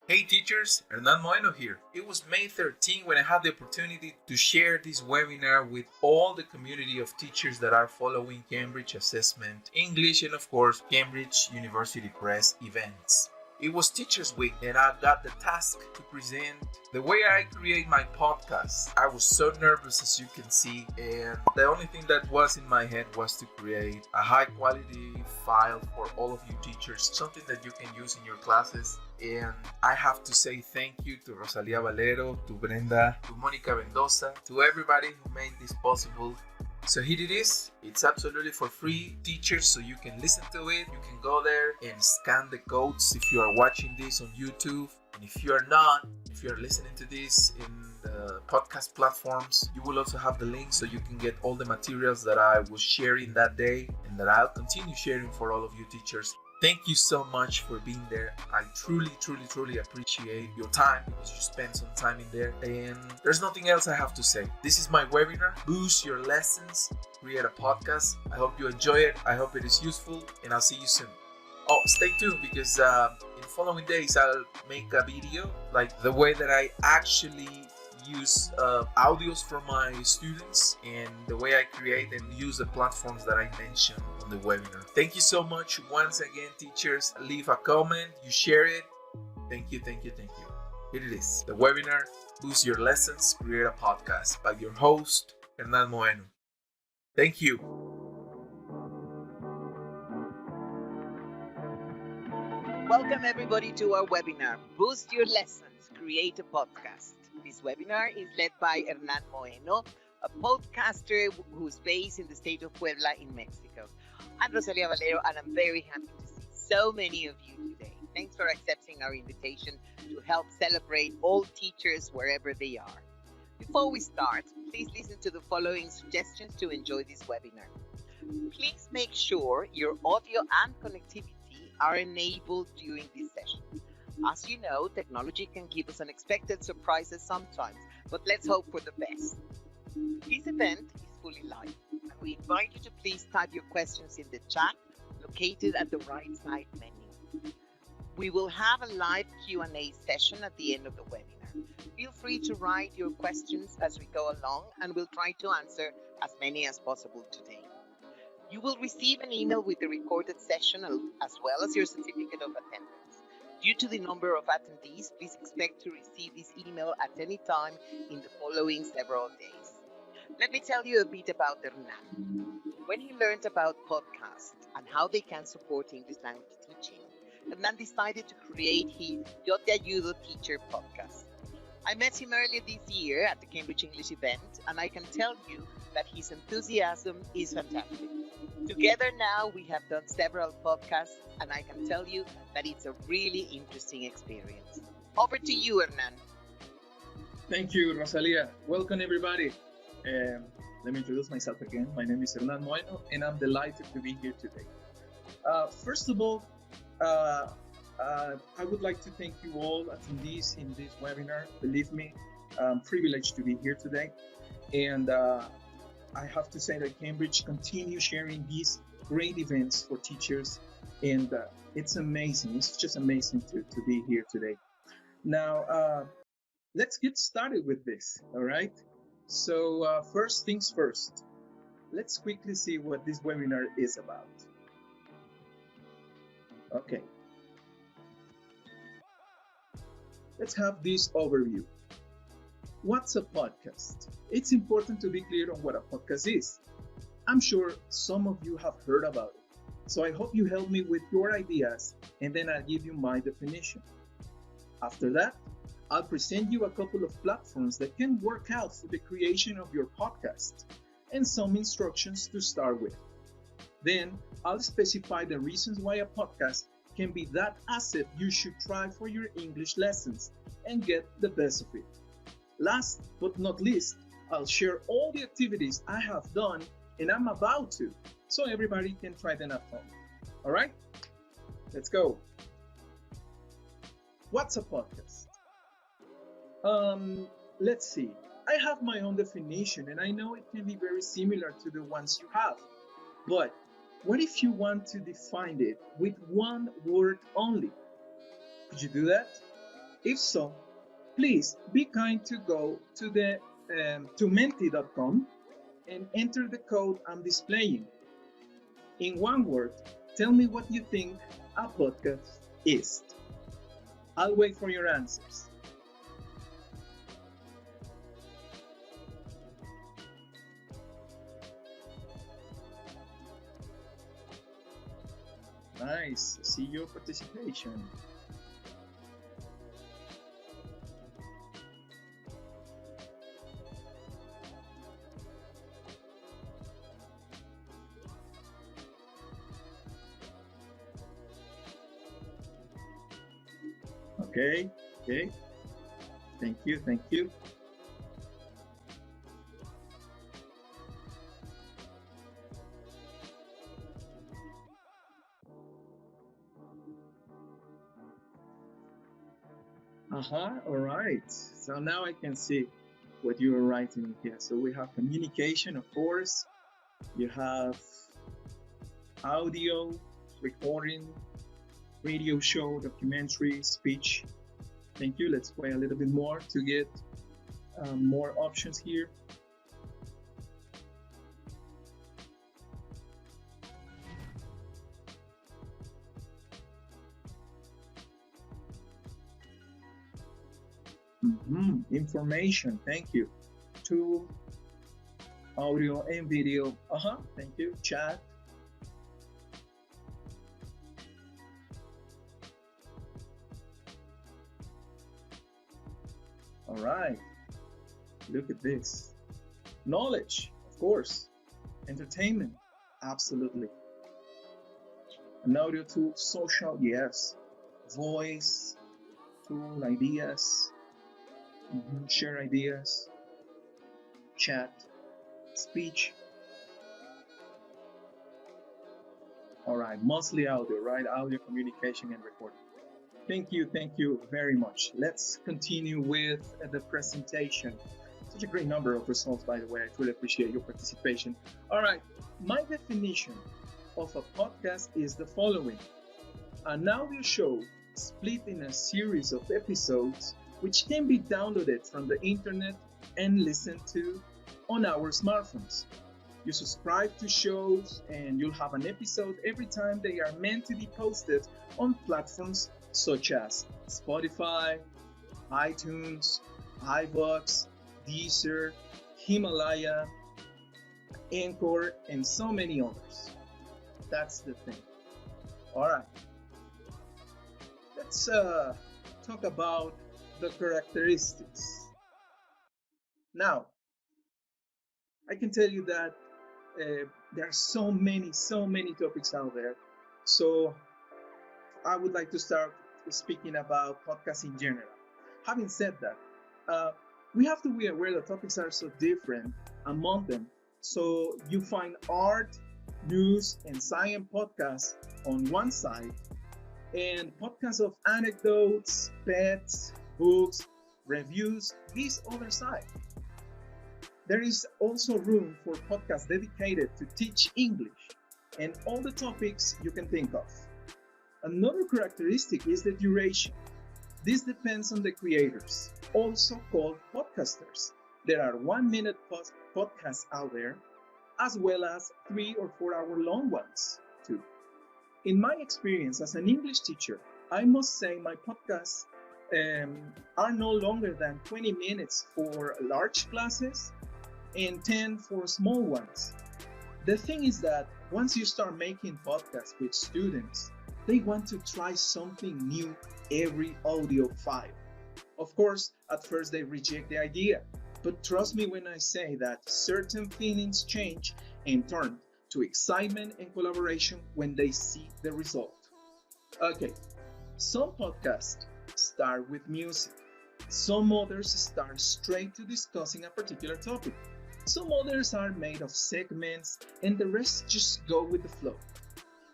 Hey teachers, Hernan Moeno here. It was May 13 when I had the opportunity to share this webinar with all the community of teachers that are following Cambridge Assessment English and of course Cambridge University Press events. It was Teachers Week and I got the task to present the way I create my podcast. I was so nervous as you can see, and the only thing that was in my head was to create a high quality file for all of you teachers, something that you can use in your classes. And I have to say thank you to Rosalia Valero, to Brenda, to Monica Mendoza, to everybody who made this possible. So here it is. It's absolutely for free, teachers, so you can listen to it. You can go there and scan the codes if you are watching this on YouTube. And if you are not, if you are listening to this in the podcast platforms, you will also have the link so you can get all the materials that I was sharing that day and that I'll continue sharing for all of you teachers. Thank you so much for being there. I truly appreciate your time because you spent some time in there. And there's nothing else I have to say. This is my webinar, Boost Your Lessons, Create a Podcast. I hope you enjoy it. I hope it is useful, and I'll see you soon. Oh, stay tuned because in following days I'll make a video like the way that I actually use audios from my students and the way I create and use the platforms that I mentioned on the webinar. Thank you so much once again, teachers. Leave a comment, you share it. Thank you. Here it is, the webinar, Boost Your Lessons, Create a Podcast by your host, Hernan Moeno. Thank you. Welcome everybody to our webinar, Boost Your Lessons, Create a Podcast. This webinar is led by Hernan Moeno, a podcaster who's based in the state of Puebla in Mexico. I'm Rosalia Valero, and I'm very happy to see so many of you today. Thanks for accepting our invitation to help celebrate all teachers wherever they are. Before we start, please listen to the following suggestions to enjoy this webinar. Please make sure your audio and connectivity are enabled during this session. As you know, technology can give us unexpected surprises sometimes, but let's hope for the best. This event is fully live, and we invite you to please type your questions in the chat located at the right side menu. We will have a live Q&A session at the end of the webinar. Feel free to write your questions as we go along, and we'll try to answer as many as possible today. You will receive an email with the recorded session as well as your certificate of attendance. Due to the number of attendees, please expect to receive this email at any time in the following several days. Let me tell you a bit about Hernan. When he learned about podcasts and how they can support English language teaching, Hernan decided to create his Yo Te Ayudo Teacher podcast. I met him earlier this year at the Cambridge English event, and I can tell you that his enthusiasm is fantastic. Together now, we have done several podcasts, and I can tell you that it's a really interesting experience. Over to you, Hernan. Thank you, Rosalia. Welcome, everybody. Let me introduce myself again. My name is Hernan Moeno, and I'm delighted to be here today. First of all, I would like to thank you all attendees in this webinar. Believe me, I'm privileged to be here today. And I have to say that Cambridge continues sharing these great events for teachers, and it's amazing. It's just amazing to be here today. Now, let's get started with this, all right? So first things first, let's quickly see what this webinar is about. Okay. Let's have this overview. What's a podcast? It's important to be clear on what a podcast is. I'm sure some of you have heard about it, so I hope you help me with your ideas, and then I'll give you my definition. After that, I'll present you a couple of platforms that can work out for the creation of your podcast, and some instructions to start with. Then, I'll specify the reasons why a podcast can be that asset you should try for your English lessons and get the best of it. Last but not least, I'll share all the activities I have done and I'm about to, so everybody can try them at home. All right? Let's go. What's a podcast? Let's see. I have my own definition, and I know it can be very similar to the ones you have. But what if you want to define it with one word only? Could you do that? If so, please be kind to go to the to menti.com and enter the code I'm displaying. In one word, tell me what you think a podcast is. I'll wait for your answers. Nice. See your participation. Okay, okay. Thank you, thank you. All right. So now I can see what you are writing here. So we have communication, of course. You have audio, recording, radio show, documentary, speech. Thank you. Let's play a little bit more to get more options here. Information. Thank you. Tool, audio and video. Thank you. Chat. All right. Look at this. Knowledge, of course. Entertainment, absolutely. An audio tool, social, yes. Voice, tool, ideas. Share ideas. Chat, speech. All right, mostly audio, right? Audio communication and recording. Thank you very much. Let's continue with the presentation. Such a great number of results, by the way. I truly appreciate your participation. All right, my definition of a podcast is the following: an audio show split in a series of episodes which can be downloaded from the internet and listened to on our smartphones. You subscribe to shows and you'll have an episode every time they are meant to be posted on platforms such as Spotify, iTunes, iVoox, Deezer, Himalaya, Anchor, and so many others. That's the thing. All right. Let's talk about the characteristics. Now, I can tell you that there are so many topics out there. So I would like to start speaking about podcasts in general. Having said that, we have to be aware that topics are so different among them. So you find art, news, and science podcasts on one side, and podcasts of anecdotes, pets, books, reviews, this other side. There is also room for podcasts dedicated to teach English and all the topics you can think of. Another characteristic is the duration. This depends on the creators, also called podcasters. There are 1 minute podcasts out there, as well as 3 or 4 hour long ones too. In my experience as an English teacher, I must say my podcasts are no longer than 20 minutes for large classes and 10 for small ones. The thing is that once you start making podcasts with students, they want to try something new every audio file. Of course, at first they reject the idea, but trust me when I say that certain feelings change and turn to excitement and collaboration when they see the result. Okay, some podcasts start with music. Some others start straight to discussing a particular topic. Some others are made of segments and the rest just go with the flow.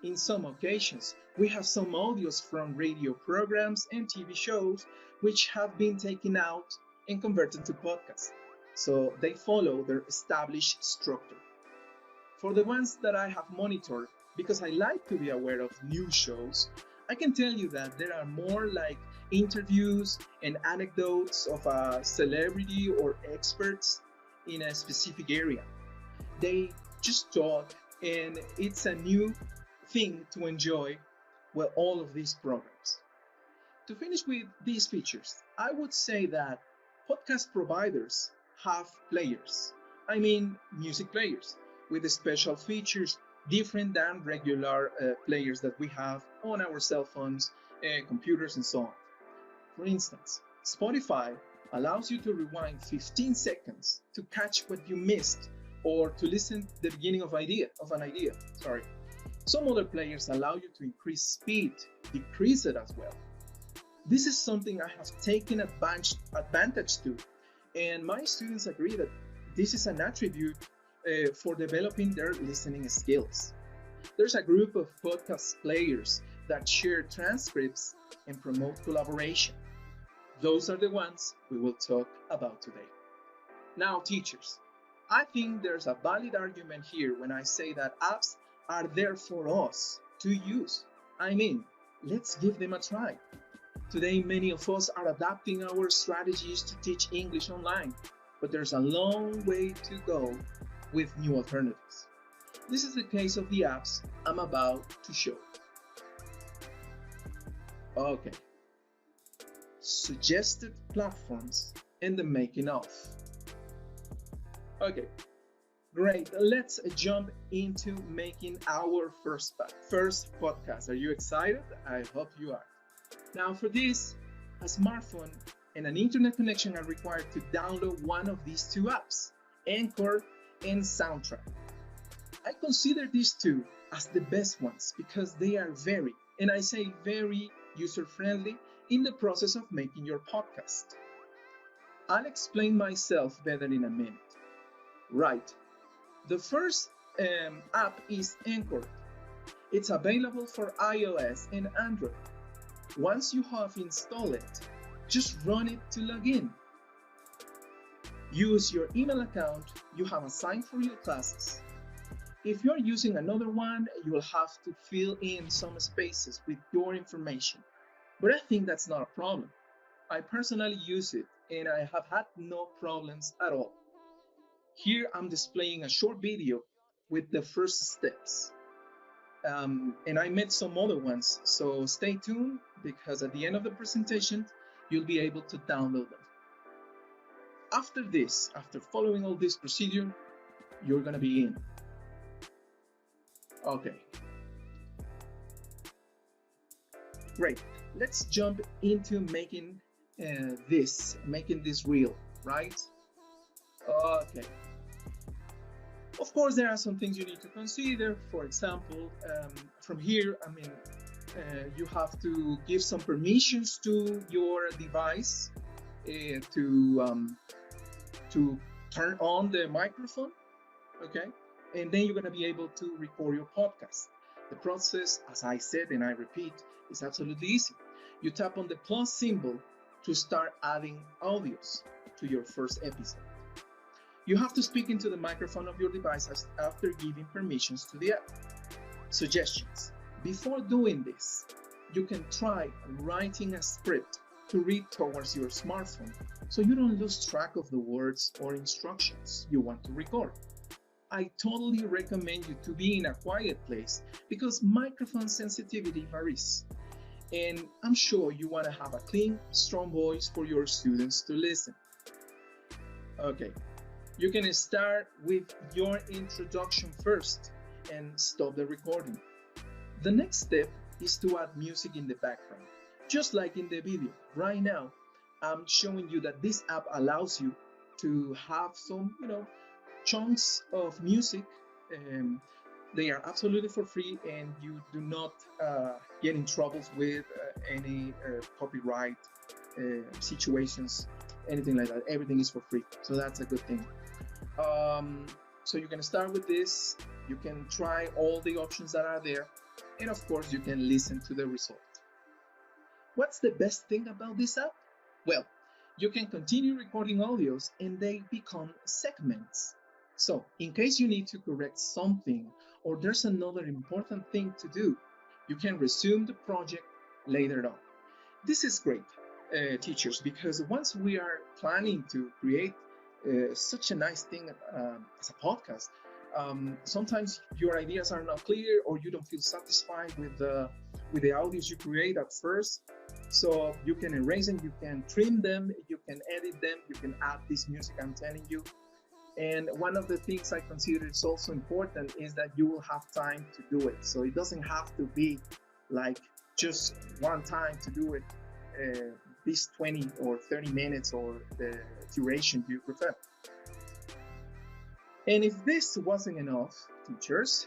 In some occasions, we have some audios from radio programs and TV shows which have been taken out and converted to podcasts, so they follow their established structure. For the ones that I have monitored, because I like to be aware of new shows, I can tell you that there are more like interviews and anecdotes of a celebrity or experts in a specific area. They just talk, and it's a new thing to enjoy with all of these programs. To finish with these features, I would say that podcast providers have players. I mean, music players with special features different than regular players that we have on our cell phones, computers, and so on. For instance, Spotify allows you to rewind 15 seconds to catch what you missed or to listen to the beginning of an idea. Some other players allow you to increase speed, decrease it as well. This is something I have taken advantage to, and my students agree that this is an attribute for developing their listening skills. There's a group of podcast players that share transcripts and promote collaboration. Those are the ones we will talk about today. Now, teachers, I think there's a valid argument here when I say that apps are there for us to use. I mean, let's give them a try. Today, many of us are adapting our strategies to teach English online, but there's a long way to go with new alternatives. This is the case of the apps I'm about to show. Okay. Suggested platforms and the making of. Okay, great. Let's jump into making our first podcast. Are you excited? I hope you are. Now, for this, a smartphone and an internet connection are required to download one of these two apps, Anchor and Soundtrap. I consider these two as the best ones because they are very user-friendly in the process of making your podcast. I'll explain myself better in a minute. Right. The first app is Anchor. It's available for iOS and Android. Once you have installed it, just run it to log in. Use your email account you have assigned for your classes. If you're using another one, you will have to fill in some spaces with your information. But I think that's not a problem. I personally use it and I have had no problems at all. Here I'm displaying a short video with the first steps. And I made some other ones, so stay tuned because at the end of the presentation, you'll be able to download them. After following all this procedure, you're gonna be in. Okay. Great. Let's jump into making this reel, right? Okay. Of course, there are some things you need to consider. For example, from here, you have to give some permissions to your device to turn on the microphone, okay? And then you're gonna be able to record your podcast. The process, as I said and I repeat, is absolutely easy. You tap on the plus symbol to start adding audios to your first episode. You have to speak into the microphone of your device after giving permissions to the app. Suggestions. Before doing this, you can try writing a script to read towards your smartphone so you don't lose track of the words or instructions you want to record. I totally recommend you to be in a quiet place because microphone sensitivity varies. And I'm sure you want to have a clean, strong voice for your students to listen. Okay. You can start with your introduction first and stop the recording. The next step is to add music in the background. Just like in the video, right now, I'm showing you that this app allows you to have some, chunks of music. They are absolutely for free and you do not get in troubles with any copyright situations, anything like that. Everything is for free, so that's a good thing. So you can start with this, you can try all the options that are there, and of course you can listen to the result. What's the best thing about this app? Well, you can continue recording audios and they become segments. So in case you need to correct something or there's another important thing to do, you can resume the project later on. This is great teachers, because once we are planning to create such a nice thing as a podcast, sometimes your ideas are not clear or you don't feel satisfied with the audios you create at first. So you can erase them, you can trim them, you can edit them, you can add this music I'm telling you. And one of the things I consider is also important is that you will have time to do it. So it doesn't have to be like just one time to do it, this 20 or 30 minutes or the duration you prefer. And if this wasn't enough, teachers,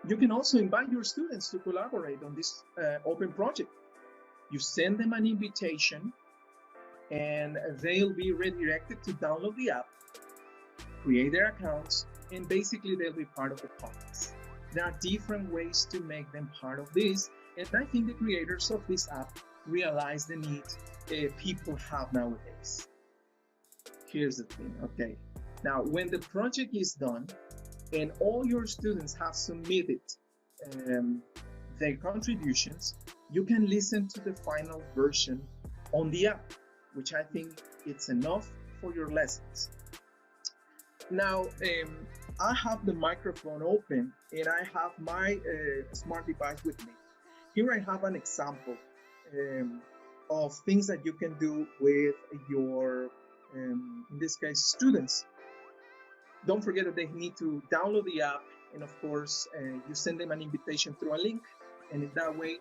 you can also invite your students to collaborate on this open project. You send them an invitation and they'll be redirected to download the app, create their accounts, and basically they'll be part of the podcast. There are different ways to make them part of this, and I think the creators of this app realize the need people have nowadays. Here's the thing, okay? Now, when the project is done and all your students have submitted their contributions, you can listen to the final version on the app, which I think it's enough for your lessons. Now, I have the microphone open and I have my smart device with me. Here I have an example of things that you can do with your, in this case, students. Don't forget that they need to download the app, and of course, you send them an invitation through a link, and in that way,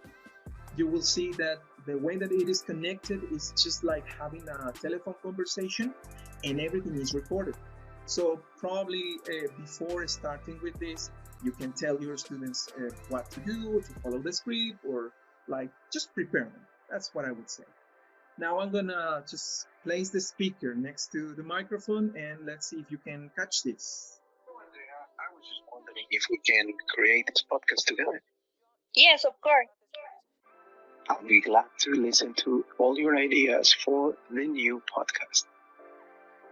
you will see that the way that it is connected is just like having a telephone conversation, and everything is recorded. So probably before starting with this, you can tell your students what to do, to follow the script, or like just prepare them. That's what I would say. Now I'm gonna just place the speaker next to the microphone and let's see if you can catch this. I was just wondering if we can create this podcast together. Yes, of course. I'll be glad to listen to all your ideas for the new podcast.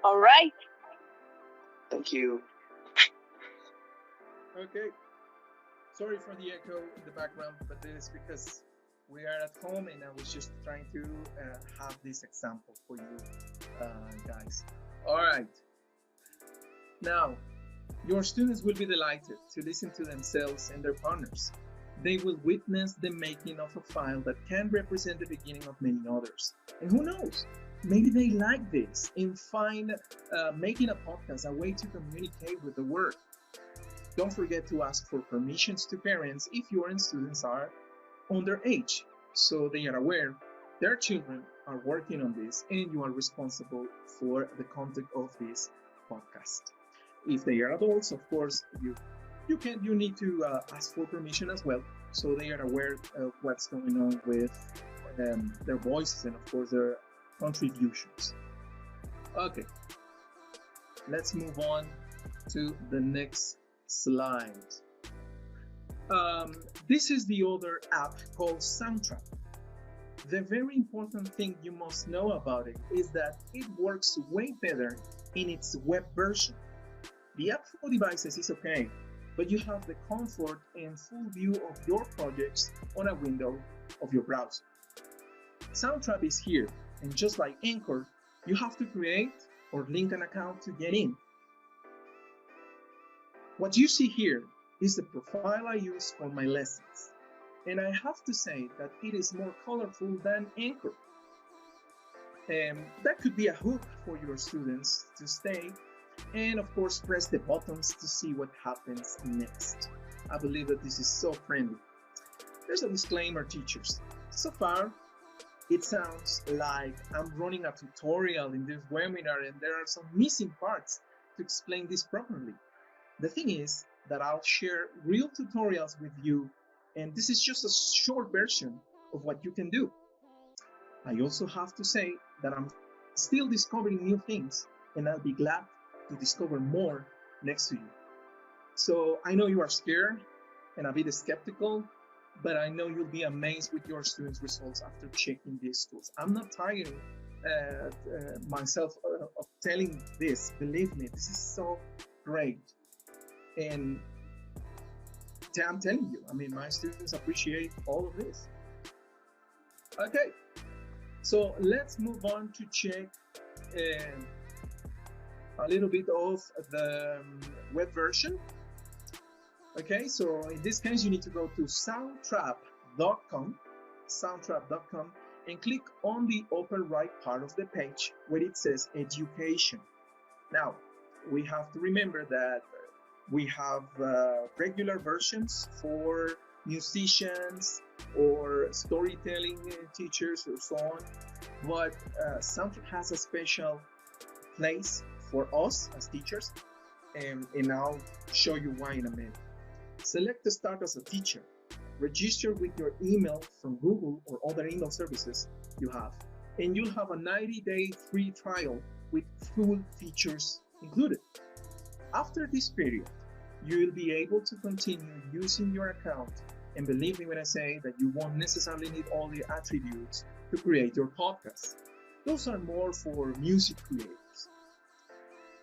All right. Thank you. Okay. Sorry for the echo in the background, but this is because we are at home and I was just trying to have this example for you guys. All right. Now, your students will be delighted to listen to themselves and their partners. They will witness the making of a file that can represent the beginning of many others. And who knows, maybe they like this and find making a podcast a way to communicate with the world. Don't forget to ask for permissions to parents if your students are underage, so they are aware their children are working on this and you are responsible for the content of this podcast. If they are adults, of course, you need to ask for permission as well, so they are aware of what's going on with their voices and of course their contributions. Okay, let's move on to the next slide. This is the other app called Soundtrap. The very important thing you must know about it is that it works way better in its web version. The app for devices is okay, but you have the comfort and full view of your projects on a window of your browser. Soundtrap is here, and just like Anchor, you have to create or link an account to get in. What you see here is the profile I use for my lessons, and I have to say that it is more colorful than Anchor. That could be a hook for your students to stay, and of course press the buttons to see what happens next. I believe that this is so friendly. There's a disclaimer, teachers. So far, it sounds like I'm running a tutorial in this webinar and there are some missing parts to explain this properly. The thing is that I'll share real tutorials with you, and this is just a short version of what you can do. I also have to say that I'm still discovering new things, and I'll be glad to discover more next to you. So I know you are scared and a bit skeptical, but I know you'll be amazed with your students' results after checking these tools. I'm not tiring myself of telling this. Believe me, this is so great. And I'm telling you, I mean, my students appreciate all of this. Okay, so let's move on to check a little bit of the web version. Okay, so in this case, you need to go to soundtrap.com, and click on the upper right part of the page where it says education. Now, we have to remember that we have regular versions for musicians or storytelling teachers or so on, but Soundtrap has a special place for us as teachers, and I'll show you why in a minute. Select the Start as a Teacher, register with your email from Google or other email services you have, and you'll have a 90-day free trial with full features included. After this period, you will be able to continue using your account, and believe me when I say that you won't necessarily need all the attributes to create your podcast. Those are more for music creators.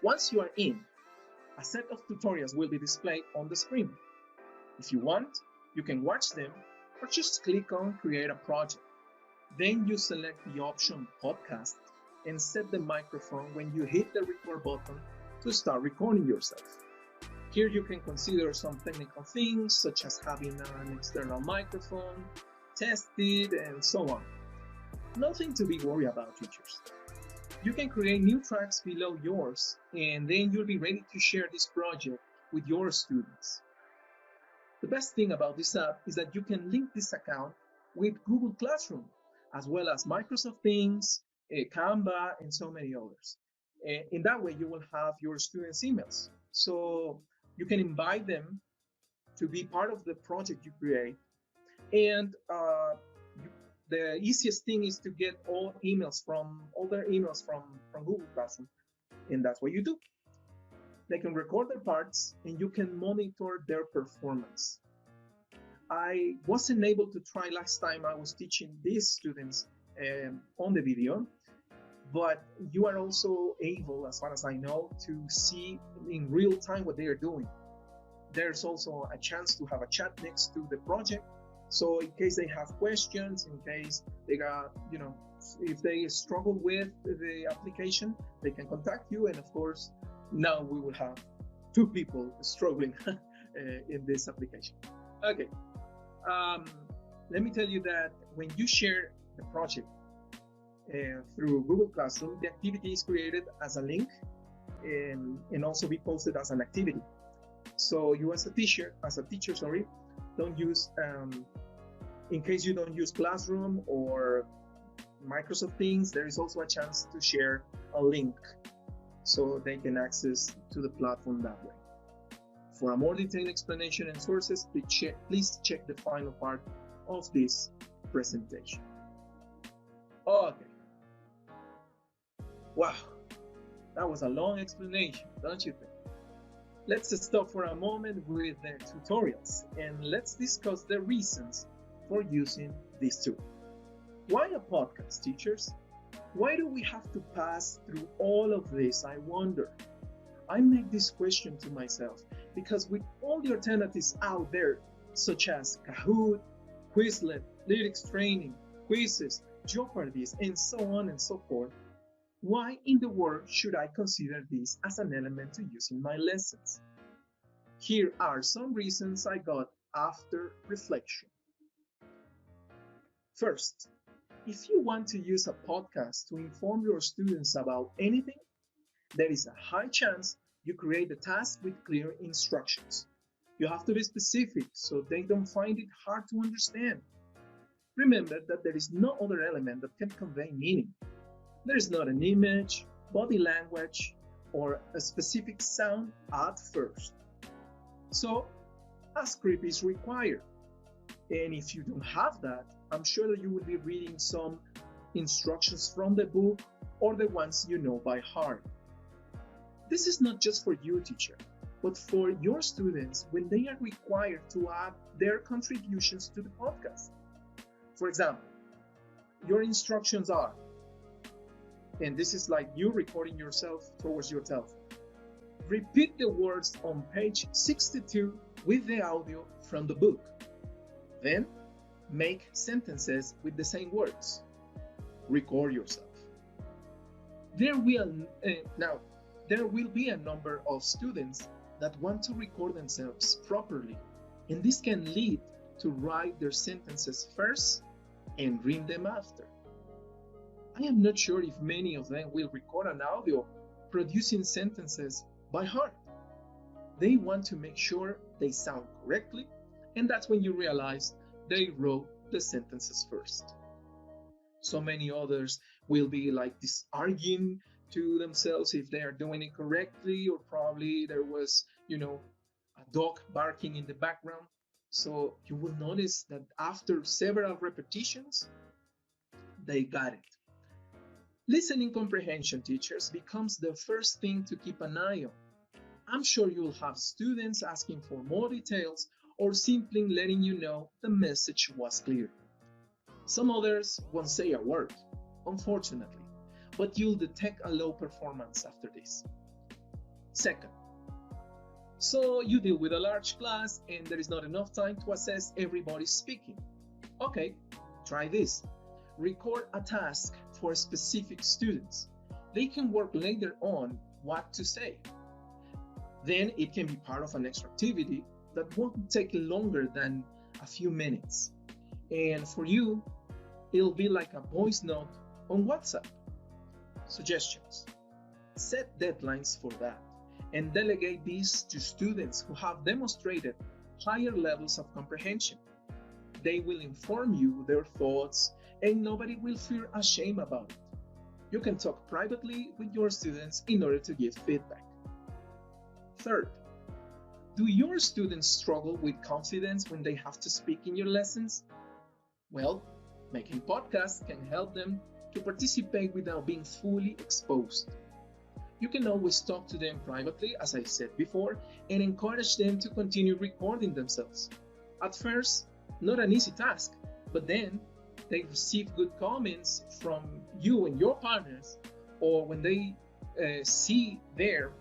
Once you are in, a set of tutorials will be displayed on the screen. If you want, you can watch them or just click on Create a Project. Then you select the option Podcast and set the microphone when you hit the record button to start recording yourself. Here you can consider some technical things such as having an external microphone, test it, and so on. Nothing to be worried about, teachers. You can create new tracks below yours, and then you'll be ready to share this project with your students. The best thing about this app is that you can link this account with Google Classroom, as well as Microsoft Teams, Canva, and so many others. In that way, you will have your students' emails. So you can invite them to be part of the project you create. And the easiest thing is to get all their emails from Google Classroom. And that's what you do. They can record their parts and you can monitor their performance. I wasn't able to try last time I was teaching these students on the video, but you are also able, as far as I know, to see in real time what they are doing. There's also a chance to have a chat next to the project. So in case they have questions, in case they got, if they struggle with the application, they can contact you. And of course, now we will have two people struggling in this application. Okay. Let me tell you that when you share the project through Google Classroom, the activity is created as a link and also be posted as an activity. So you as a teacher, don't use, in case you don't use Classroom or Microsoft Teams, there is also a chance to share a link so they can access to the platform that way. For a more detailed explanation and sources, please check the final part of this presentation. Okay. Wow, that was a long explanation, don't you think? Let's stop for a moment with the tutorials and let's discuss the reasons for using this tool. Why a podcast, teachers? Why do we have to pass through all of this, I wonder? I make this question to myself because with all the alternatives out there, such as Kahoot, Quizlet, lyrics training, quizzes, Jeopardies, and so on and so forth, why in the world should I consider this as an element to use in my lessons? Here are some reasons I got after reflection. First, if you want to use a podcast to inform your students about anything, there is a high chance you create the task with clear instructions. You have to be specific so they don't find it hard to understand. Remember that there is no other element that can convey meaning. There is not an image, body language, or a specific sound at first. So, a script is required. And if you don't have that, I'm sure that you will be reading some instructions from the book or the ones you know by heart. This is not just for you, teacher, but for your students when they are required to add their contributions to the podcast. For example, your instructions are, and this is like you recording yourself towards your telephone. Repeat the words on page 62 with the audio from the book. Then, make sentences with the same words. Record yourself. There will be a number of students that want to record themselves properly, and this can lead to write their sentences first and read them after. I am not sure if many of them will record an audio producing sentences by heart. They want to make sure they sound correctly, and that's when you realize they wrote the sentences first. So many others will be like this arguing to themselves if they are doing it correctly, or probably there was, a dog barking in the background. So you will notice that after several repetitions, they got it. Listening comprehension, teachers, becomes the first thing to keep an eye on. I'm sure you'll have students asking for more details or simply letting you know the message was clear. Some others won't say a word, unfortunately, but you'll detect a low performance after this. Second, so you deal with a large class and there is not enough time to assess everybody's speaking. Okay, try this. Record a task for specific students. They can work later on what to say. Then it can be part of an extra activity that won't take longer than a few minutes. And for you, it'll be like a voice note on WhatsApp. Suggestions. Set deadlines for that and delegate these to students who have demonstrated higher levels of comprehension. They will inform you their thoughts and nobody will feel ashamed about it. You can talk privately with your students in order to give feedback. Third, do your students struggle with confidence when they have to speak in your lessons? Well, making podcasts can help them to participate without being fully exposed. You can always talk to them privately, as I said before, and encourage them to continue recording themselves. At first, not an easy task, but then they receive good comments from you and your partners, or when they see their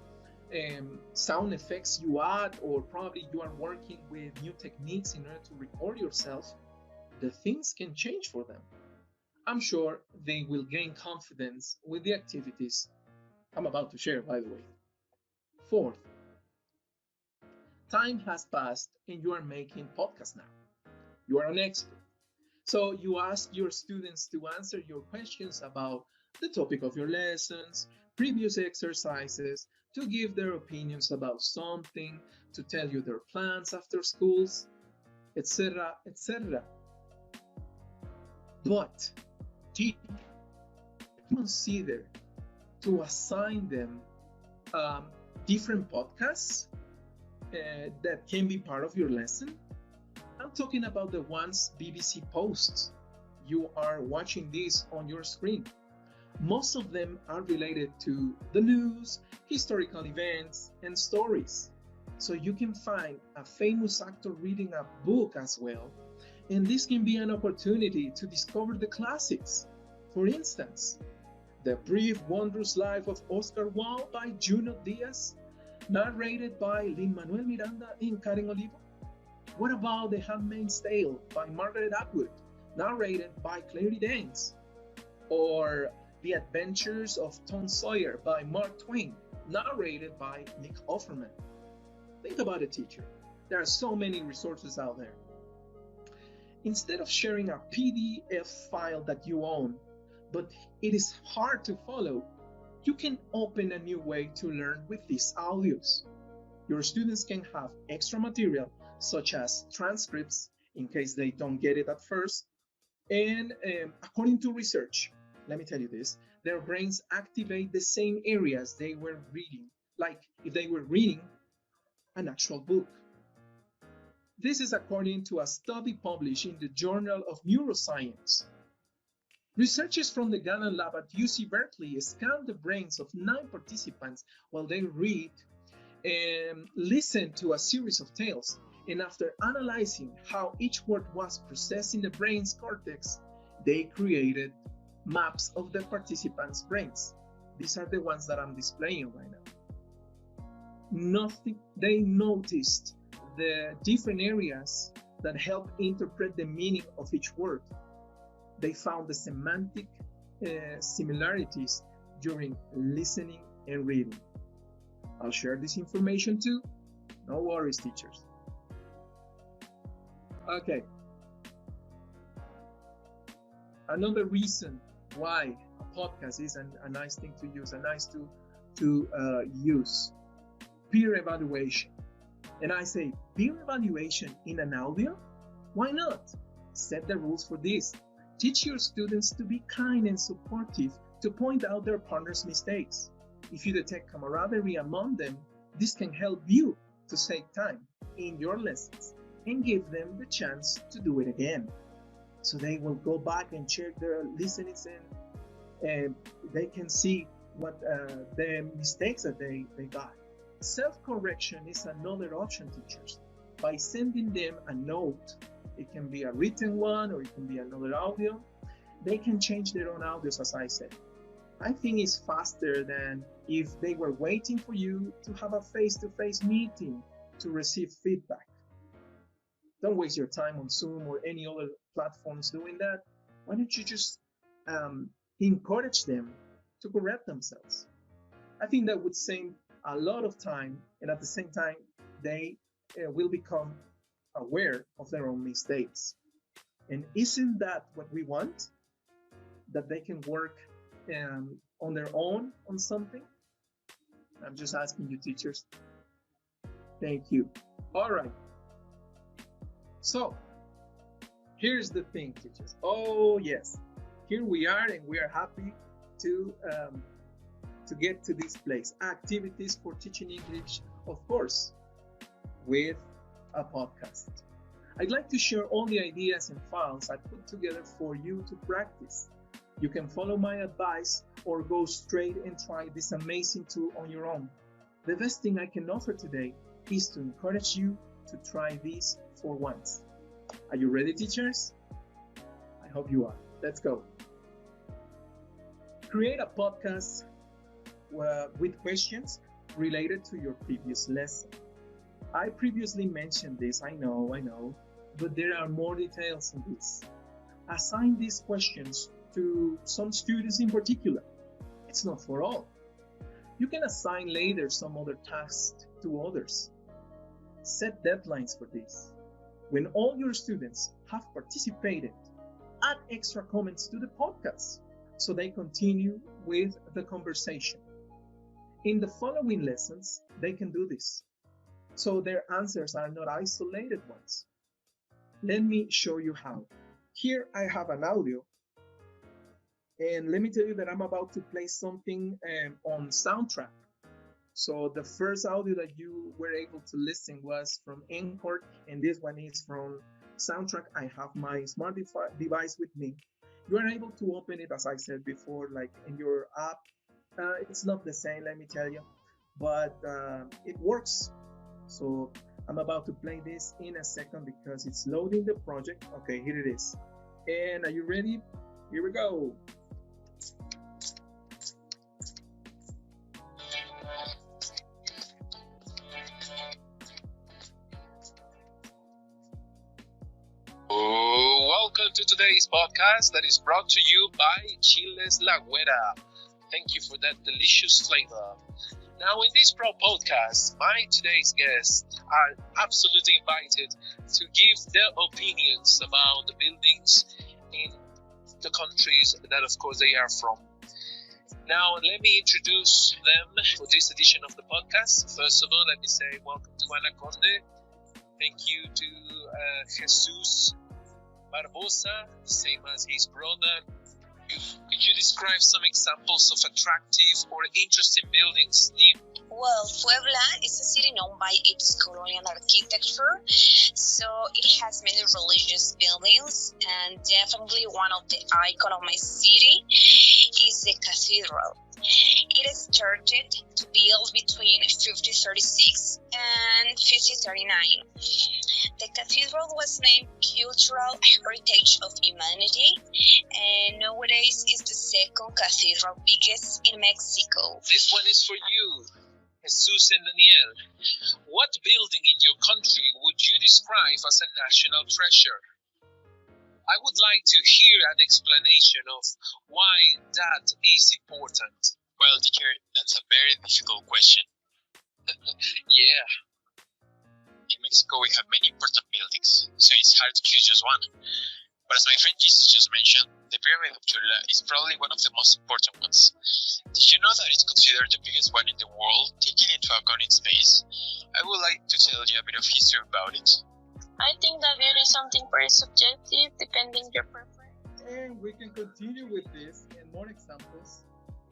sound effects you add, or probably you are working with new techniques in order to record yourself, the things can change for them. I'm sure they will gain confidence with the activities I'm about to share, by the way. Fourth, time has passed and you are making podcasts now. You are an expert. So you ask your students to answer your questions about the topic of your lessons, previous exercises, to give their opinions about something, to tell you their plans after schools, etc., etc. But consider to assign them different podcasts that can be part of your lesson. I'm talking about the ones BBC posts. You are watching this on your screen. Most of them are related to the news, historical events, and stories. So you can find a famous actor reading a book as well. And this can be an opportunity to discover the classics. For instance, The Brief Wondrous Life of Oscar Wilde by Junot Diaz, narrated by Lin-Manuel Miranda and Karen Olivo. What about The Handmaid's Tale by Margaret Atwood, narrated by Claire Danes? Or The Adventures of Tom Sawyer by Mark Twain, narrated by Nick Offerman. Think about it, teacher. There are so many resources out there. Instead of sharing a PDF file that you own, but it is hard to follow, you can open a new way to learn with these audios. Your students can have extra material, such as transcripts, in case they don't get it at first. And according to research, let me tell you this, their brains activate the same areas they were reading, like if they were reading an actual book. This is according to a study published in the Journal of Neuroscience. Researchers from the Gannon lab at UC Berkeley scanned the brains of 9 participants while they read and listen to a series of tales. And after analyzing how each word was processed in the brain's cortex, they created maps of the participants' brains. These are the ones that I'm displaying right now. They noticed the different areas that help interpret the meaning of each word. They found the semantic similarities during listening and reading. I'll share this information too. No worries, teachers. Okay. Another reason why a podcast is a nice thing to use, use peer evaluation. And I say, peer evaluation in an audio? Why not? Set the rules for this. Teach your students to be kind and supportive, to point out their partner's mistakes. If you detect camaraderie among them, this can help you to save time in your lessons and give them the chance to do it again. So they will go back and check their listenings and they can see what the mistakes that they got. Self-correction is another option, teachers. By sending them a note, it can be a written one or it can be another audio, they can change their own audios, as I said. I think it's faster than if they were waiting for you to have a face-to-face meeting to receive feedback. Don't waste your time on Zoom or any other platforms doing that. Why don't you just encourage them to correct themselves? I think that would save a lot of time, and at the same time, they will become aware of their own mistakes. And isn't that what we want? That they can work on their own on something? I'm just asking you, teachers. Thank you. All right. So, here's the thing, teachers. Oh, yes. Here we are, and we are happy to get to this place. Activities for teaching English, of course, with a podcast. I'd like to share all the ideas and files I put together for you to practice. You can follow my advice or go straight and try this amazing tool on your own. The best thing I can offer today is to encourage you to try this for once. Are you ready, teachers? I hope you are. Let's go. Create a podcast with questions related to your previous lesson. I previously mentioned this, I know, but there are more details in this. Assign these questions to some students in particular. It's not for all. You can assign later some other tasks to others. Set deadlines for this. When all your students have participated, add extra comments to the podcast so they continue with the conversation. In the following lessons, they can do this, so their answers are not isolated ones. Let me show you how. Here I have an audio, and let me tell you that I'm about to play something on Soundtrap. So the first audio that you were able to listen was from Anchor, and this one is from Soundtrack. I have my smart device with me. You are able to open it, as I said before, like in your app. It's not the same, let me tell you, but it works. So I'm about to play this in a second because it's loading the project. Okay, here it is. And are you ready? Here we go. Welcome to today's podcast that is brought to you by Chiles La Güera. Thank you for that delicious flavor. Now, in this podcast, my today's guests are absolutely invited to give their opinions about the buildings in the countries that, of course, they are from. Now, let me introduce them for this edition of the podcast. First of all, let me say welcome to Ana Conde. Thank you to Jesus Barbosa, same as his brother. Could you describe some examples of attractive or interesting buildings near? Well, Puebla is a city known by its colonial architecture, so it has many religious buildings, and definitely one of the icons of my city is the cathedral. It started to build between 1536 and 1539. The cathedral was named Cultural Heritage of Humanity, and nowadays is the second cathedral biggest in Mexico. This one is for you. Jesus and Daniel, what building in your country would you describe as a national treasure? I would like to hear an explanation of why that is important. Well, teacher, that's a very difficult question. Yeah, In Mexico, we have many important buildings, so it's hard to choose just one. But as my friend Jesus just mentioned, the Pyramid of Chula is probably one of the most important ones. Did you know that it's considered the biggest one in the world, taking into account its space? I would like to tell you a bit of history about it. I think that beauty is something very subjective, depending your preference. And we can continue with this and more examples,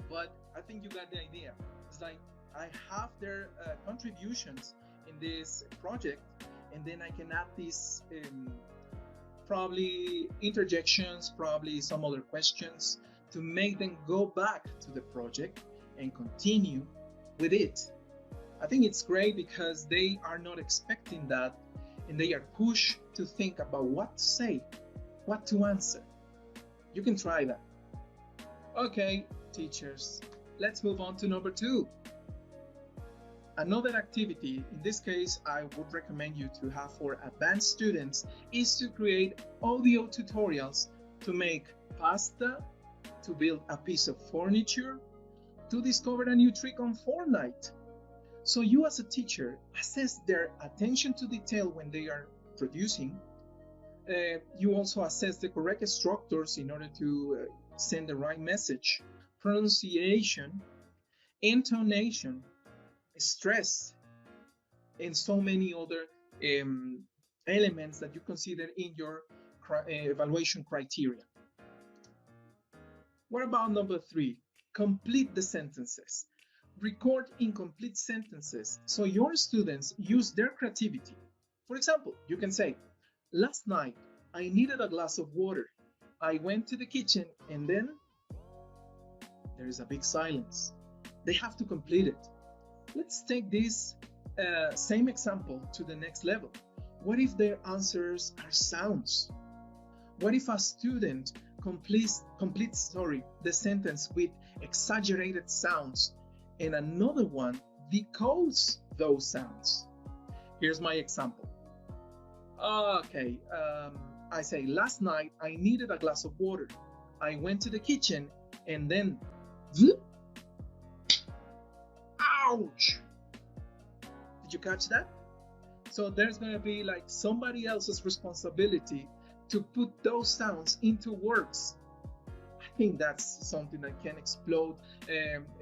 but I think you got the idea. It's like I have their contributions in this project, and then I can add these probably interjections, probably some other questions to make them go back to the project and continue with it. I think it's great because they are not expecting that, and they are pushed to think about what to say, what to answer. You can try that. Okay, teachers, let's move on to number 2. Another activity, in this case, I would recommend you to have for advanced students, is to create audio tutorials to make pasta, to build a piece of furniture, to discover a new trick on Fortnite. So you as a teacher assess their attention to detail when they are producing. You also assess the correct structures in order to send the right message, pronunciation, intonation, stress, and so many other elements that you consider in your evaluation criteria. What about number 3? Complete the sentences. Record incomplete sentences so your students use their creativity. For example, you can say, last night I needed a glass of water. I went to the kitchen and then there is a big silence. They have to complete it. Let's take this same example to the next level. What if their answers are sounds? What if a student completes the sentence with exaggerated sounds and another one decodes those sounds? Here's my example. Okay, I say, last night I needed a glass of water. I went to the kitchen and then ouch! Did you catch that? So there's going to be like somebody else's responsibility to put those sounds into words. I think that's something that can explode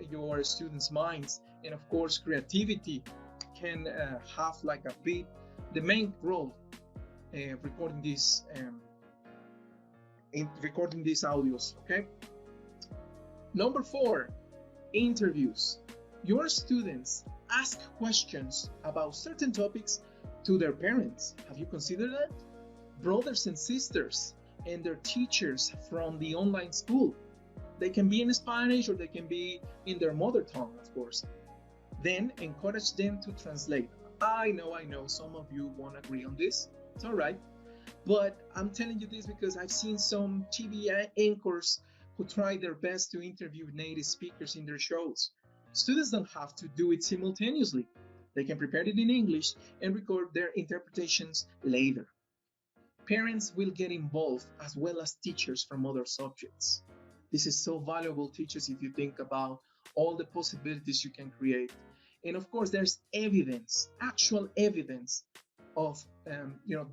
your students' minds, and of course creativity can have like the main role recording these audios. Okay. Number 4, interviews. Your students ask questions about certain topics to their parents. Have you considered that? Brothers and sisters and their teachers from the online school. They can be in Spanish or they can be in their mother tongue, of course. Then encourage them to translate. I know some of you won't agree on this. It's all right. But I'm telling you this because I've seen some TV anchors who try their best to interview native speakers in their shows. Students don't have to do it simultaneously. They can prepare it in English and record their interpretations later. Parents will get involved as well as teachers from other subjects. This is so valuable, teachers, if you think about all the possibilities you can create. And of course, there's evidence, actual evidence of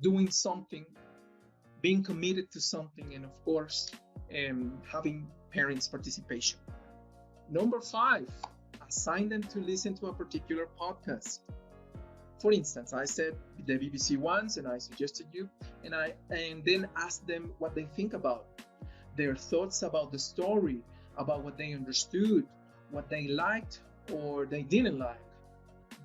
doing something, being committed to something, and of course, having parents' participation. Number 5, assign them to listen to a particular podcast. For instance, I said the BBC once, and I suggested you, and then asked them what they think about it, their thoughts about the story, about what they understood, what they liked or they didn't like,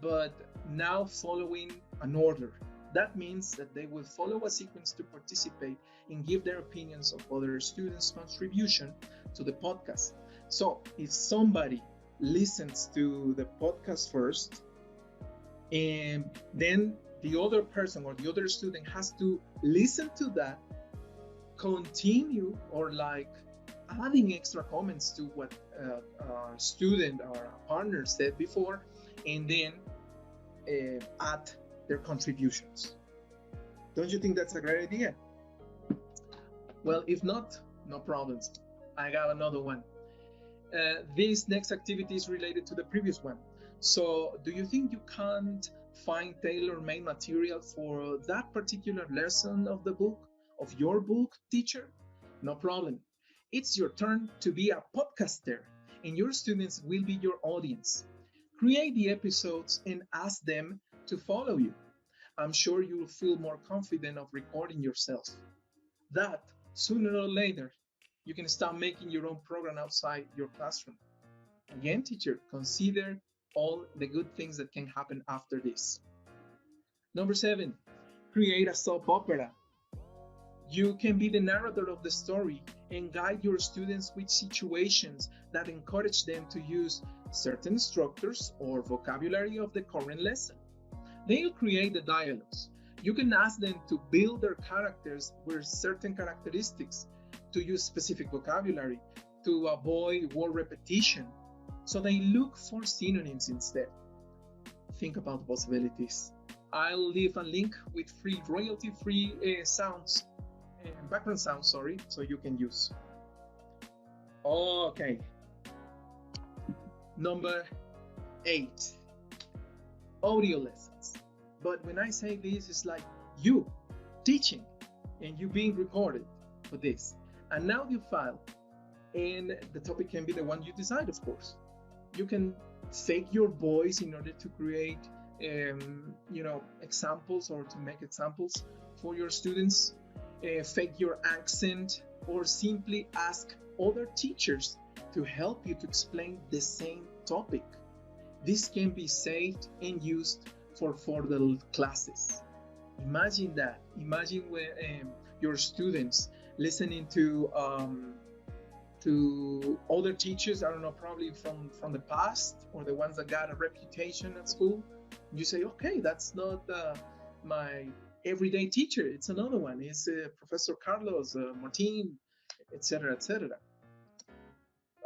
but now following an order. That means that they will follow a sequence to participate and give their opinions of other students' contribution to the podcast. So if somebody listens to the podcast first, and then the other person or the other student has to listen to that, continue or adding extra comments to what our student or our partner said before, and then add their contributions. Don't you think that's a great idea? Well, if not, no problems. I got another one. This next activity is related to the previous one. So, do you think you can't find tailor-made material for that particular lesson of the book, of your book, teacher? No problem. It's your turn to be a podcaster, and your students will be your audience. Create the episodes and ask them to follow you. I'm sure you will feel more confident of recording yourself. That, sooner or later, you can start making your own program outside your classroom. Again, teacher, consider all the good things that can happen after this. Number 7, create a soap opera. You can be the narrator of the story and guide your students with situations that encourage them to use certain structures or vocabulary of the current lesson. They'll create the dialogues. You can ask them to build their characters with certain characteristics, to use specific vocabulary, to avoid word repetition. So they look for synonyms instead. Think about the possibilities. I'll leave a link with free royalty-free sounds, background sounds, so you can use. Okay. Number 8, audio lessons. But when I say this, it's like you teaching and you being recorded for this. An audio file, and the topic can be the one you decide, of course. You can fake your voice in order to create examples or to make examples for your students, fake your accent, or simply ask other teachers to help you to explain the same topic. This can be saved and used for further classes. Imagine that. Imagine when your students listening to other teachers, I don't know, probably from the past or the ones that got a reputation at school. You say, okay, that's not my everyday teacher. It's another one. It's Professor Carlos, Martin, etc., etc.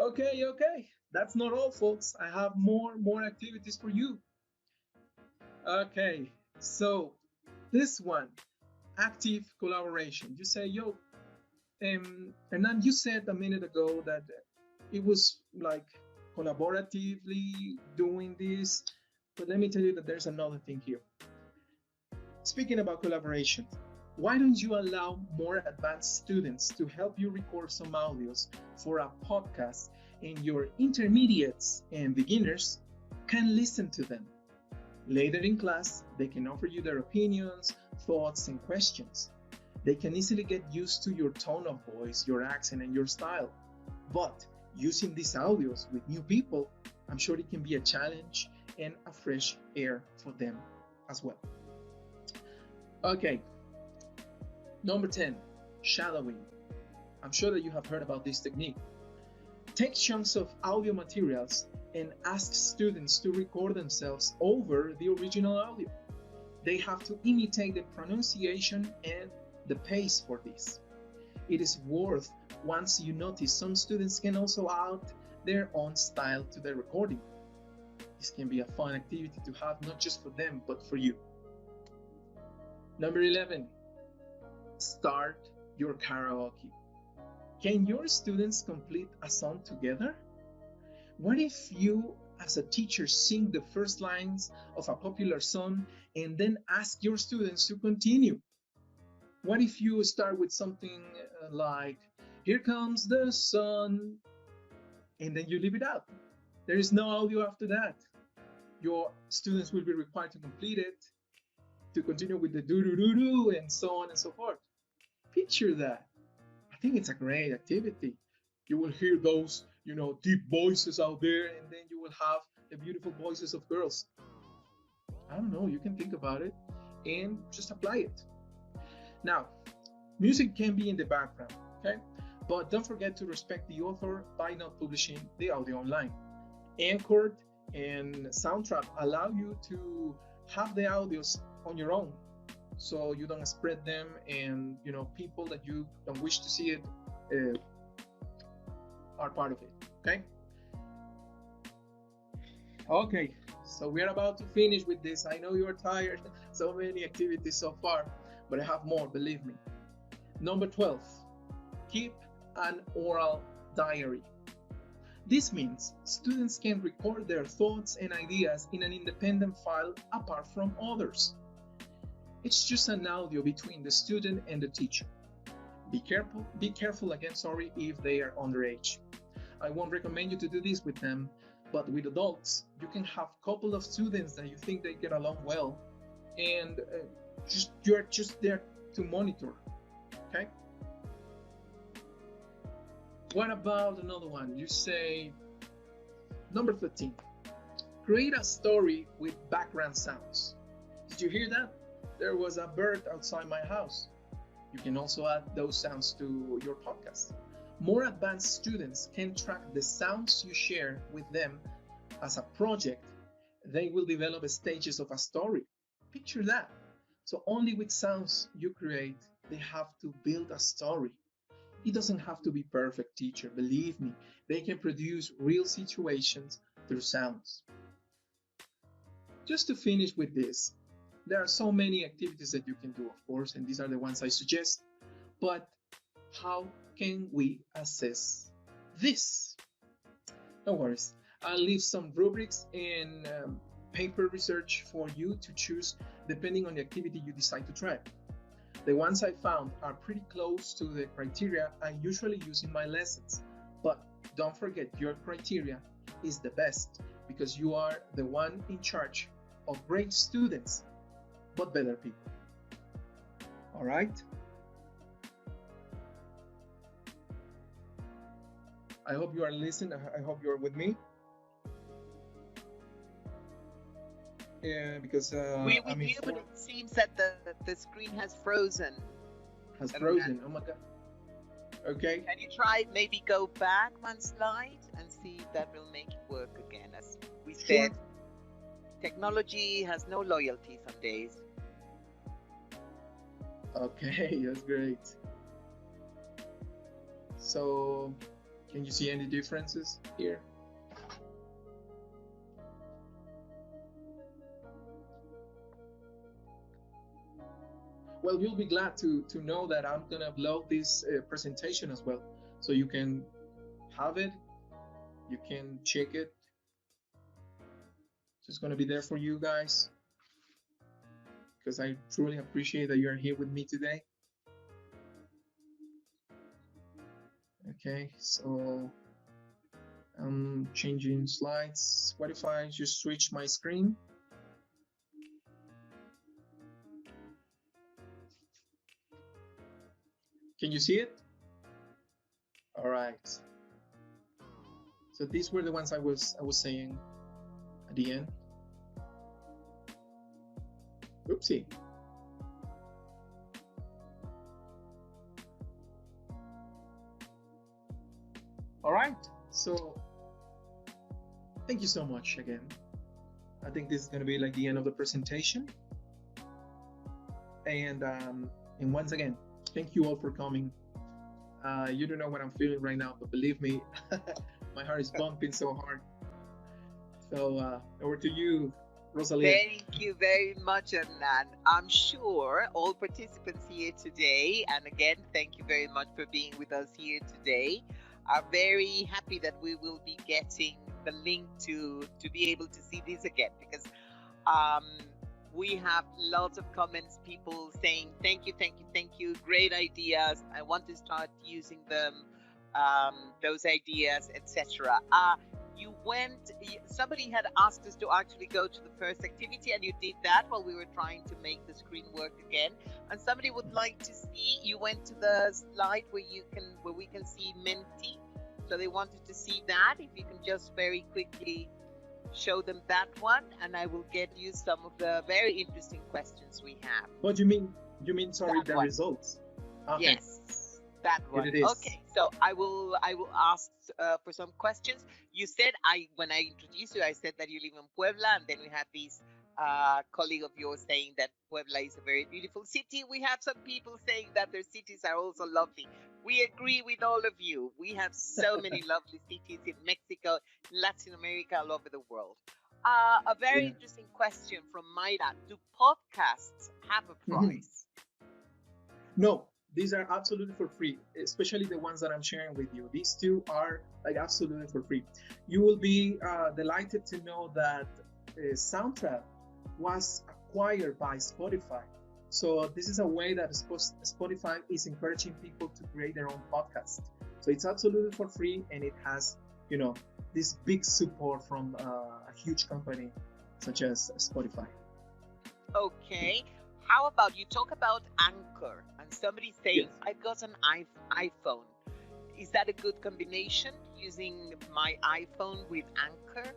Okay. That's not all, folks. I have more activities for you. Okay, so this one, active collaboration. You say, Hernan, you said a minute ago that it was like collaboratively doing this, but let me tell you that there's another thing here. Speaking about collaboration, why don't you allow more advanced students to help you record some audios for a podcast, and your intermediates and beginners can listen to them? Later in class, they can offer you their opinions, thoughts, and questions. They can easily get used to your tone of voice, your accent, and your style. But using these audios with new people, I'm sure it can be a challenge and a fresh air for them as well. Okay, number 10, shadowing. I'm sure that you have heard about this technique. Take chunks of audio materials and ask students to record themselves over the original audio. They have to imitate the pronunciation and the pace for this. It is worth once you notice some students can also add their own style to the recording. This can be a fun activity to have not just for them but for you. Number 11, start your karaoke. Can your students complete a song together? What if you, as a teacher, sing the first lines of a popular song and then ask your students to continue? What if you start with something like, "Here comes the sun," and then you leave it out? There is no audio after that. Your students will be required to complete it, to continue with the do-do-do-do, and so on and so forth. Picture that. I think it's a great activity. You will hear those, deep voices out there, and then you will have the beautiful voices of girls. I don't know, you can think about it and just apply it. Now, music can be in the background, okay? But don't forget to respect the author by not publishing the audio online. Anchor and Soundtrap allow you to have the audios on your own, so you don't spread them, and people that you don't wish to see it are part of it. Okay? Okay, so we're about to finish with this. I know you're tired. So many activities so far, but I have more, believe me. Number 12, keep an oral diary. This means students can record their thoughts and ideas in an independent file apart from others. It's just an audio between the student and the teacher. Be careful again, if they are underage. I won't recommend you to do this with them, but with adults, you can have a couple of students that you think they get along well, and you're just there to monitor, okay? What about another one? You say, number 13, create a story with background sounds. Did you hear that? There was a bird outside my house. You can also add those sounds to your podcast. More advanced students can track the sounds you share with them as a project. They will develop stages of a story. Picture that. So only with sounds you create, they have to build a story. It doesn't have to be perfect, teacher. Believe me, they can produce real situations through sounds. Just to finish with this, there are so many activities that you can do, of course, and these are the ones I suggest. But how can we assess this? No worries. I'll leave some rubrics and paper research for you to choose depending on the activity you decide to try. The ones I found are pretty close to the criteria I usually use in my lessons. But don't forget, your criteria is the best because you are the one in charge of great students, but better people. All right? I hope you are listening. I hope you are with me. Yeah, because We're with you, but it seems that the screen has frozen. Has frozen. Oh my God. Okay. Can you try maybe go back one slide and see if that will make it work again? As we said, technology has no loyalty some days. Okay, that's great. So, can you see any differences here? Well, you'll be glad to know that I'm gonna upload this presentation as well, so you can have it, you can check it. It's gonna be there for you guys, because I truly appreciate that you're here with me today. Okay, so I'm changing slides. What if I just switch my screen? Can you see it? All right. So these were the ones I was saying at the end. Oopsie. All right. So thank you so much again. I think this is going to be like the end of the presentation. And once again, thank you all for coming. You don't know what I'm feeling right now, but believe me, my heart is bumping so hard. So over to you, Rosalia. Thank you very much, Hernan. I'm sure all participants here today, and again, thank you very much for being with us here today, are very happy that we will be getting the link to be able to see this again, because we have lots of comments, people saying thank you, great ideas, I want to start using them, those ideas, etc. Somebody had asked us to actually go to the first activity, and you did that while we were trying to make the screen work again. And somebody would like to see, you went to the slide where we can see Menti, so they wanted to see that. If you can just very quickly show them that one, and I will get you some of the very interesting questions we have. What do you mean? Sorry, the results. Okay. Yes, that one. Okay, so I will ask for some questions. You said when I introduced you, I said that you live in Puebla, and then we have this colleague of yours saying that Puebla is a very beautiful city. We have some people saying that their cities are also lovely. We agree with all of you. We have so many lovely cities in Mexico, Latin America, all over the world. A very Yeah. interesting question from Mayra. Do podcasts have a price? No, these are absolutely for free, especially the ones that I'm sharing with you. These two are like absolutely for free. You will be delighted to know that Soundtrap was acquired by Spotify. So this is a way that Spotify is encouraging people to create their own podcast. So it's absolutely for free, and it has, this big support from a huge company such as Spotify. Okay. How about you talk about Anchor and somebody saying, Yes. I got an iPhone. Is that a good combination using my iPhone with Anchor?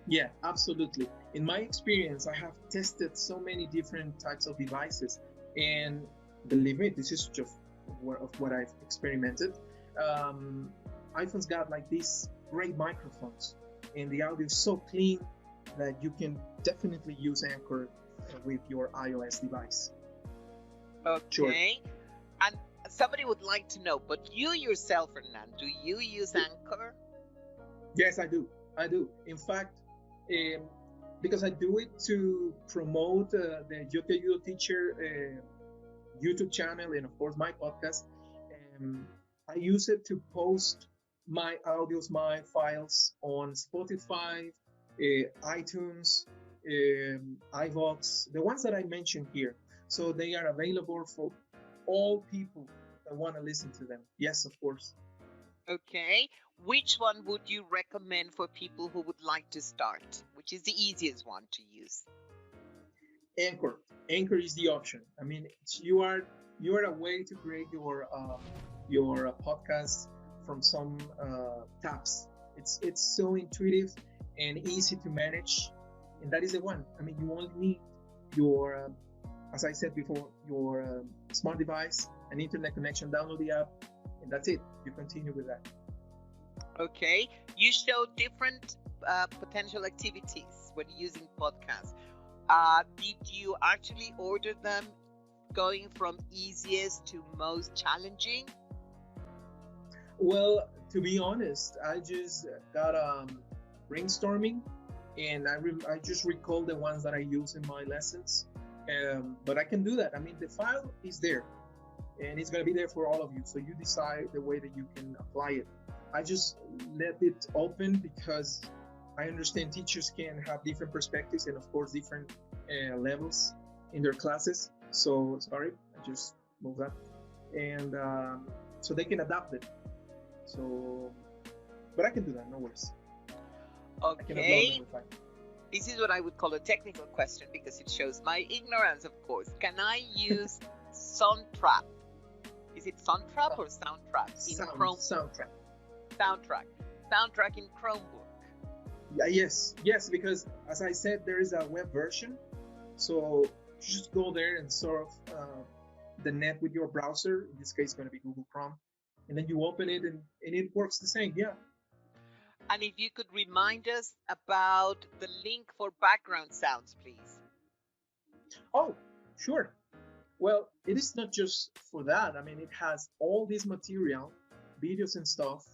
Yeah, absolutely. In my experience, I have tested so many different types of devices, and believe me, this is just what I've experimented. iPhone's got like these great microphones, and the audio is so clean that you can definitely use Anchor with your iOS device. Okay. Sure. And somebody would like to know, but you yourself, Hernan, do you use Anchor? Yes, I do. In fact, because I do it to promote the Ayudo Teacher YouTube channel and of course my podcast. I use it to post my audios, my files on Spotify, iTunes, iVoox, the ones that I mentioned here. So they are available for all people that want to listen to them. Yes, of course. Okay. Which one would you recommend for people who would like to start? Which is the easiest one to use? Anchor. Anchor is the option. I mean, you are a way to create your podcast from some tabs. It's so intuitive and easy to manage, and that is the one. I mean, you only need your, as I said before, your smart device, an internet connection, download the app, and that's it. You continue with that. Okay. You show different potential activities when using podcasts. Did you actually order them going from easiest to most challenging? Well, to be honest, I just got brainstorming, and I just recall the ones that I use in my lessons. But I can do that. I mean, the file is there, and it's gonna be there for all of you. So you decide the way that you can apply it. I just let it open because I understand teachers can have different perspectives and of course different levels in their classes. So sorry, I just moved that, and so they can adapt it. So, but I can do that, no worries. I can upload Okay. them if I. This is what I would call a technical question because it shows my ignorance, of course. Can I use Soundtrap? Is it Soundtrap or Soundtrap in Chrome? Soundtrack. Soundtrack in Chromebook. Yeah, yes, because as I said, there is a web version. So you just go there and surf the net with your browser. In this case, it's going to be Google Chrome, and then you open it, and it works the same. Yeah. And if you could remind us about the link for background sounds, please. Oh, sure. Well, it is not just for that. I mean, it has all this material, videos and stuff.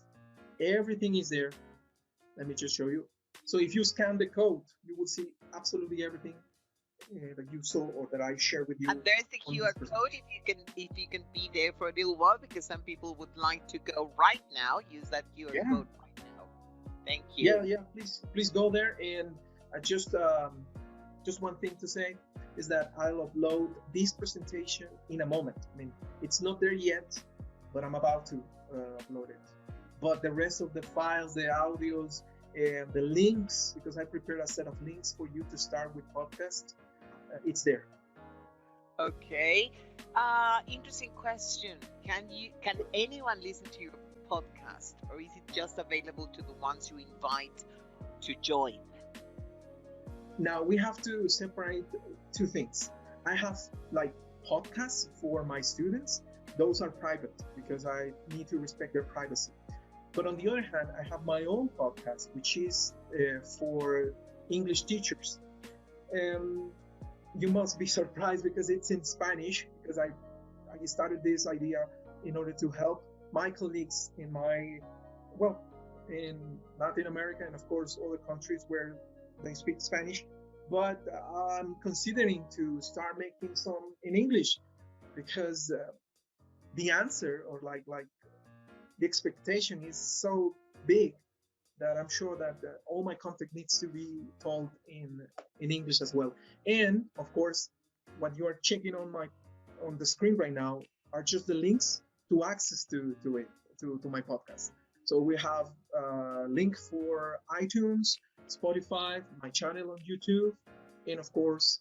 Everything is there. Let me just show you. So if you scan the code, you will see absolutely everything that you saw or that I shared with you. And there's the on QR this code if you can be there for a little while because some people would like to go right now. Use that QR code right now. Thank you. Yeah. Please go there. And I just one thing to say is that I'll upload this presentation in a moment. I mean, it's not there yet, but I'm about to upload it. But the rest of the files, the audios, and the links, because I prepared a set of links for you to start with podcast, it's there. Okay. Interesting question. Can anyone listen to your podcast, or is it just available to the ones you invite to join? Now we have to separate two things. I have like podcasts for my students. Those are private because I need to respect their privacy. But on the other hand, I have my own podcast, which is for English teachers. You must be surprised because it's in Spanish, because I started this idea in order to help my colleagues in my, well, in Latin America and of course other countries where they speak Spanish. But I'm considering to start making some in English because the answer or like the expectation is so big that I'm sure that all my content needs to be told in English as well. And of course, what you are checking on the screen right now are just the links to access to it to my podcast. So we have a link for iTunes, Spotify, my channel on YouTube, and of course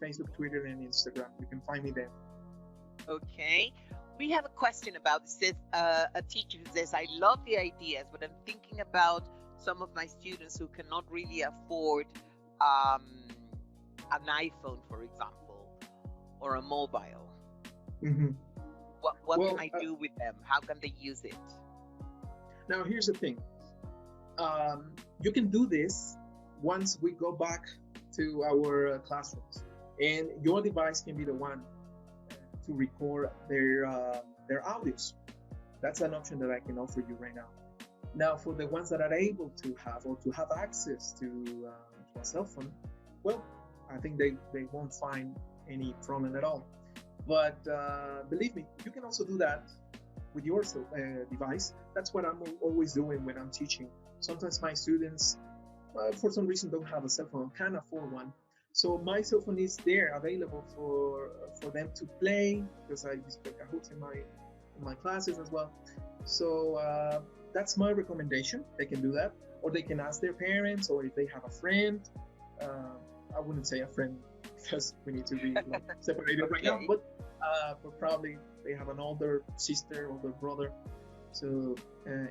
Facebook, Twitter, and Instagram. You can find me there. Okay. We have a question about this. Says, a teacher who says, I love the ideas, but I'm thinking about some of my students who cannot really afford an iPhone, for example, or a mobile. Mm-hmm. What can I do with them? How can they use it? Now, here's the thing. You can do this once we go back to our classrooms, and your device can be the one to record their audios. That's an option that I can offer you right now. Now, for the ones that are able to have or to have access to a cell phone, well, I think they won't find any problem at all. But believe me, you can also do that with your device. That's what I'm always doing when I'm teaching. Sometimes my students, for some reason, don't have a cell phone, can't afford one. So my cell phone is there, available for them to play, because I use Kahoot in my classes as well. So that's my recommendation. They can do that, or they can ask their parents, or if they have a friend. I wouldn't say a friend because we need to be separated right now, but probably they have an older sister, older brother. So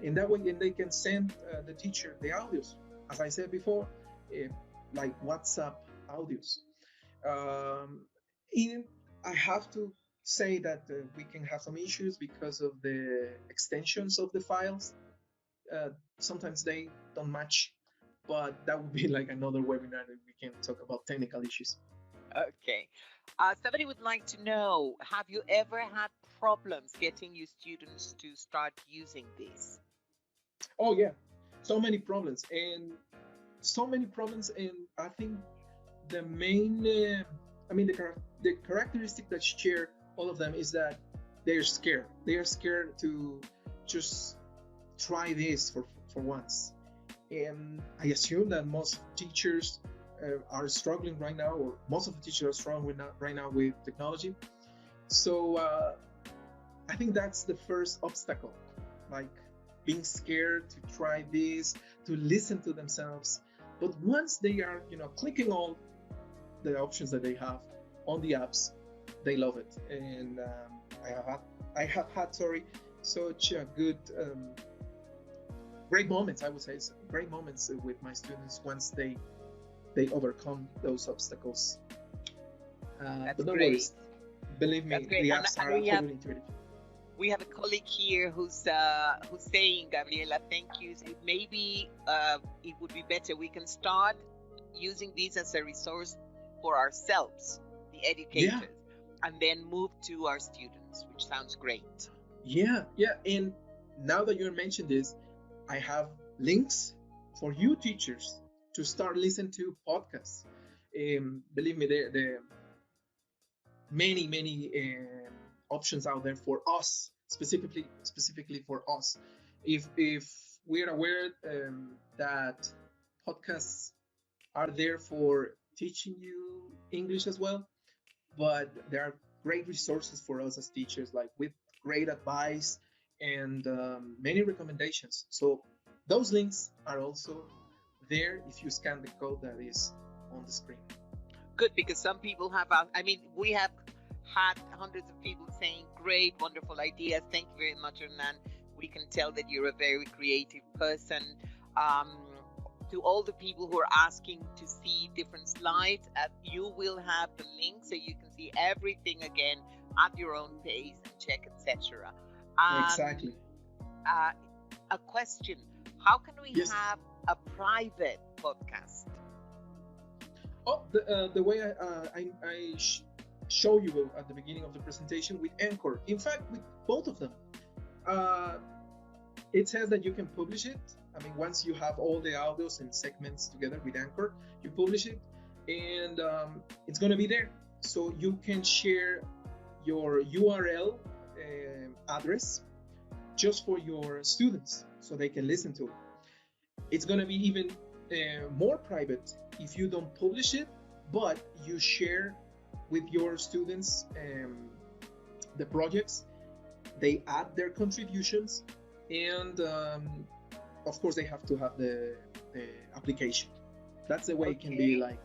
in that way, then they can send the teacher the audios, as I said before, like WhatsApp audios. I have to say that we can have some issues because of the extensions of the files. Sometimes they don't match, but that would be like another webinar that we can talk about technical issues. Okay. Somebody would like to know, have you ever had problems getting your students to start using this? Oh yeah, so many problems, and I think the main, the characteristic that share all of them is that they're scared. They are scared to just try this for once. And I assume that most teachers are struggling right now, or most of the teachers are struggling right now with technology. So I think that's the first obstacle, like being scared to try this, to listen to themselves. But once they are, clicking all the options that they have on the apps, they love it. And I have had such a good, great moments. I would say great moments with my students once they overcome those obstacles. That's but no great. worries. Believe me, the apps are totally intuitive. We have a colleague here who's saying, Gabriela, thank you. Maybe it would be better we can start using this as a resource for ourselves, the educators, and then move to our students, which sounds great. Yeah. And now that you mentioned this, I have links for you teachers to start listening to podcasts. Believe me, there many options out there for us, specifically for us. If we are aware that podcasts are there for teaching you English as well, but there are great resources for us as teachers, like with great advice and many recommendations. So those links are also there if you scan the code that is on the screen. Good, because some people have, we have had hundreds of people saying great, wonderful ideas. Thank you very much, Hernan. We can tell that you're a very creative person. To all the people who are asking to see different slides, you will have the link so you can see everything again at your own pace and check, etc. Exactly. A question: how can we have a private podcast? Oh, the way I show you at the beginning of the presentation with Anchor. In fact, with both of them, uh, it says that you can publish it. I mean, once you have all the audios and segments together with Anchor, you publish it, and it's going to be there. So you can share your URL address just for your students so they can listen to it. It's going to be even more private if you don't publish it, but you share with your students the projects. They add their contributions, and of course they have to have the application. That's the way it can be like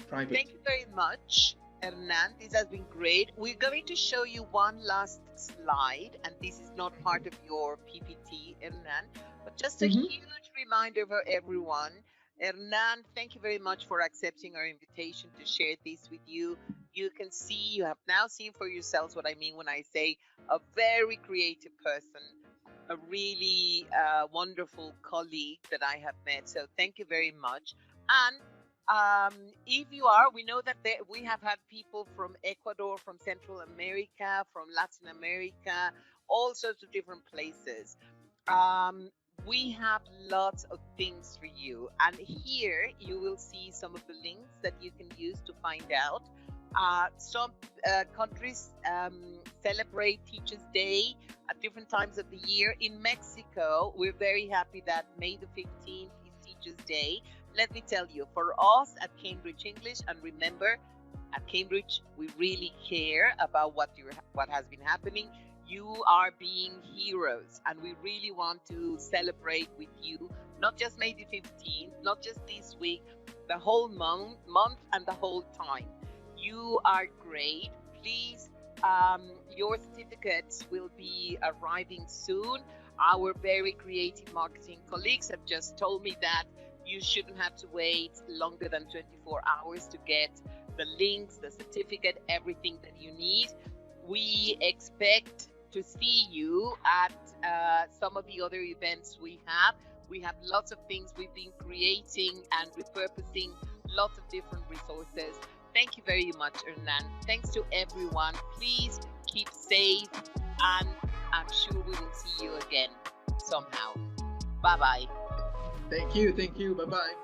private. Thank you very much, Hernan. This has been great. We're going to show you one last slide, and this is not part of your PPT, Hernan, but just a huge reminder for everyone. Hernan, thank you very much for accepting our invitation to share this with you. You can see, you have now seen for yourselves what I mean when I say a very creative person, a really wonderful colleague that I have met. So thank you very much. And if you are, we know that we have had people from Ecuador, from Central America, from Latin America, all sorts of different places. We have lots of things for you, and here you will see some of the links that you can use to find out. Some countries celebrate Teachers' Day at different times of the year. In Mexico, we're very happy that May the 15th is Teachers' Day. Let me tell you, for us at Cambridge English, and remember, at Cambridge, we really care about what has been happening. You are being heroes, and we really want to celebrate with you, not just May the 15th, not just this week, the whole month and the whole time. You are great. Please, your certificates will be arriving soon. Our very creative marketing colleagues have just told me that you shouldn't have to wait longer than 24 hours to get the links, the certificate, everything that you need. We expect to see you at some of the other events we have. We have lots of things we've been creating and repurposing, lots of different resources. Thank you very much, Hernan. Thanks to everyone. Please keep safe, and I'm sure we will see you again somehow. Bye-bye. Thank you. Bye-bye.